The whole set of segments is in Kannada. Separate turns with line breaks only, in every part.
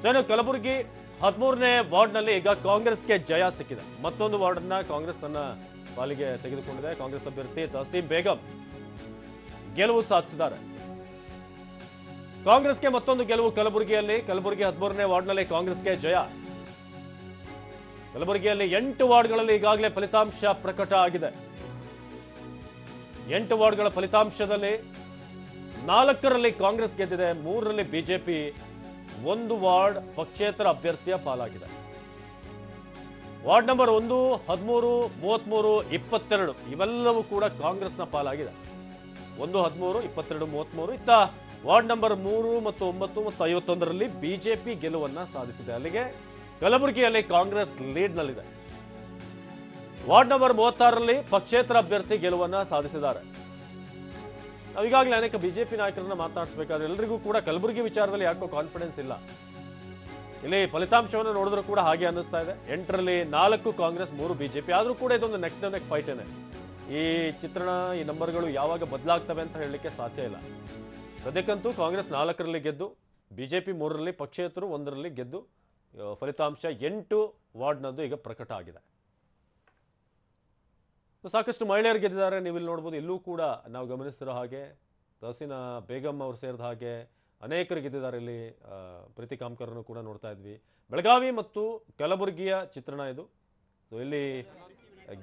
ಇನ್ನು ಕಲಬುರಗಿ 13ನೇ ವಾರ್ಡ್ನಲ್ಲಿ ಈಗ ಕಾಂಗ್ರೆಸ್ಗೆ ಜಯ ಸಿಕ್ಕಿದೆ. ಮತ್ತೊಂದು ವಾರ್ಡ್ನ ಕಾಂಗ್ರೆಸ್ ತನ್ನ ಪಾಲಿಗೆ ತೆಗೆದುಕೊಂಡಿದೆ. ಕಾಂಗ್ರೆಸ್ ಅಭ್ಯರ್ಥಿ ತಹಸೀಂ ಬೇಗಂ ಗೆಲುವು ಸಾಧಿಸಿದ್ದಾರೆ. ಕಾಂಗ್ರೆಸ್ಗೆ ಮತ್ತೊಂದು ಗೆಲುವು ಕಲಬುರಗಿಯಲ್ಲಿ. ಕಲಬುರಗಿ 13ನೇ ವಾರ್ಡ್ನಲ್ಲಿ ಕಾಂಗ್ರೆಸ್ಗೆ ಜಯ. ಕಲಬುರಗಿಯಲ್ಲಿ 8 ವಾರ್ಡ್ಗಳಲ್ಲಿ ಈಗಾಗಲೇ ಫಲಿತಾಂಶ ಪ್ರಕಟ ಆಗಿದೆ. 8 ವಾರ್ಡ್ಗಳ ಫಲಿತಾಂಶದಲ್ಲಿ 4ರಲ್ಲಿ ಕಾಂಗ್ರೆಸ್ ಗೆದ್ದಿದೆ, 3ರಲ್ಲಿ ಬಿಜೆಪಿ, 1 ವಾರ್ಡ್ ಪಕ್ಷೇತರ ಅಭ್ಯರ್ಥಿಯ ಪಾಲಾಗಿದೆ. ವಾರ್ಡ್ ನಂಬರ್ 1, 13, 33, 22 ಇವೆಲ್ಲವೂ ಕೂಡ ಕಾಂಗ್ರೆಸ್ನ ಪಾಲಾಗಿದೆ. 1, 13, 22, 33. ಇತ್ತ ವಾರ್ಡ್ ನಂಬರ್ 3 ಮತ್ತು 9 ಮತ್ತು 51ರಲ್ಲಿ ಬಿಜೆಪಿ ಗೆಲುವನ್ನ ಸಾಧಿಸಿದೆ. ಅಲ್ಲಿಗೆ ಕಲಬುರಗಿಯಲ್ಲಿ ಕಾಂಗ್ರೆಸ್ ಲೀಡ್ನಲ್ಲಿದೆ. ವಾರ್ಡ್ ನಂಬರ್ 36ರಲ್ಲಿ ಪಕ್ಷೇತರ ಅಭ್ಯರ್ಥಿ ಗೆಲುವನ್ನ ಸಾಧಿಸಿದ್ದಾರೆ. ನಾವು ಈಗಾಗಲೇ ಅನೇಕ ಬಿಜೆಪಿ ನಾಯಕರನ್ನ ಮಾತನಾಡಿಸಬೇಕಾದ್ರೆ ಎಲ್ಲರಿಗೂ ಕೂಡ ಕಲಬುರಗಿ ವಿಚಾರದಲ್ಲಿ ಯಾಕೋ ಕಾನ್ಫಿಡೆನ್ಸ್ ಇಲ್ಲ. ಇಲ್ಲಿ ಫಲಿತಾಂಶವನ್ನು ನೋಡಿದ್ರು ಕೂಡ ಹಾಗೆ ಅನ್ನಿಸ್ತಾ ಇದೆ. 8ರಲ್ಲಿ 4 ಕಾಂಗ್ರೆಸ್, 3 ಬಿಜೆಪಿ. ಆದ್ರೂ ಕೂಡ ಇದೊಂದು ನೆಕ್ ಟು ನೆಕ್ ಫೈಟ್ ಏನೆ. ಈ ಚಿತ್ರಣ, ಈ ನಂಬರ್ಗಳು ಯಾವಾಗ ಬದಲಾಗ್ತವೆ ಅಂತ ಹೇಳಲಿಕ್ಕೆ ಸಾಧ್ಯ ಇಲ್ಲ. ಸದ್ಯಕ್ಕಂತೂ ಕಾಂಗ್ರೆಸ್ 4ರಲ್ಲಿ ಗೆದ್ದು, ಬಿಜೆಪಿ 3ರಲ್ಲಿ, ಪಕ್ಷೇತರು 1ರಲ್ಲಿ ಗೆದ್ದು ಫಲಿತಾಂಶ 8 ವಾರ್ಡ್ನದ್ದು ಈಗ ಪ್ರಕಟ ಆಗಿದೆ. ಸಾಕಷ್ಟು ಮಹಿಳೆಯರು ಗೆದ್ದಿದ್ದಾರೆ. ನೀವು ಇಲ್ಲಿ ನೋಡ್ಬೋದು. ಇಲ್ಲೂ ಕೂಡ ನಾವು ಗಮನಿಸ್ತಿರೋ ಹಾಗೆ ತಹಸೀನ ಬೇಗಂ ಅವರು ಸೇರಿದ ಹಾಗೆ ಅನೇಕರು ಗೆದ್ದಿದ್ದಾರೆ. ಇಲ್ಲಿ ಪ್ರೀತಿ ಕಾಮ್ಕರ್ನು ಕೂಡ ನೋಡ್ತಾ ಇದ್ವಿ. ಬೆಳಗಾವಿ ಮತ್ತು ಕಲಬುರಗಿಯ ಚಿತ್ರಣ ಇದು. ಸೊ ಇಲ್ಲಿ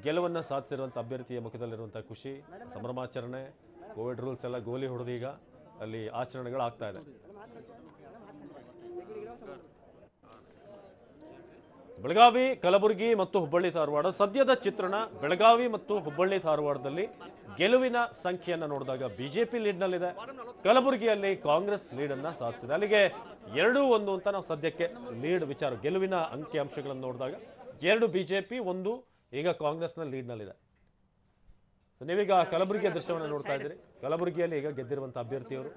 ಗೆಲುವನ್ನು ಸಾಧಿಸಿರುವಂಥ ಅಭ್ಯರ್ಥಿಯ ಮುಖದಲ್ಲಿರುವಂಥ ಖುಷಿ, ಸಂಭ್ರಮಾಚರಣೆ, ಕೋವಿಡ್ ರೂಲ್ಸ್ ಎಲ್ಲ ಗೋಲಿ ಹೊಡೆದು ಈಗ ಅಲ್ಲಿ ಆಚರಣೆಗಳಾಗ್ತಾ ಇದೆ. ಬೆಳಗಾವಿ, ಕಲಬುರಗಿ ಮತ್ತು ಹುಬ್ಬಳ್ಳಿ ಧಾರವಾಡ ಸದ್ಯದ ಚಿತ್ರಣ. ಬೆಳಗಾವಿ ಮತ್ತು ಹುಬ್ಬಳ್ಳಿ ಧಾರವಾಡದಲ್ಲಿ ಗೆಲುವಿನ ಸಂಖ್ಯೆಯನ್ನು ನೋಡಿದಾಗ ಬಿಜೆಪಿ ಲೀಡ್ನಲ್ಲಿದೆ. ಕಲಬುರಗಿಯಲ್ಲಿ ಕಾಂಗ್ರೆಸ್ ಲೀಡನ್ನು ಸಾಧಿಸಿದೆ. ಅಲ್ಲಿಗೆ 2-1 ಅಂತ ನಾವು ಸದ್ಯಕ್ಕೆ ಲೀಡ್ ವಿಚಾರ, ಗೆಲುವಿನ ಅಂಕಿ ಅಂಶಗಳನ್ನು ನೋಡಿದಾಗ 2 ಬಿಜೆಪಿ, 1 ಈಗ ಕಾಂಗ್ರೆಸ್ನ ಲೀಡ್ನಲ್ಲಿದೆ. ನೀವೀಗ ಕಲಬುರಗಿಯ ದೃಶ್ಯವನ್ನು ನೋಡ್ತಾ ಇದ್ದೀರಿ. ಕಲಬುರಗಿಯಲ್ಲಿ ಈಗ ಗೆದ್ದಿರುವಂಥ ಅಭ್ಯರ್ಥಿಯವರು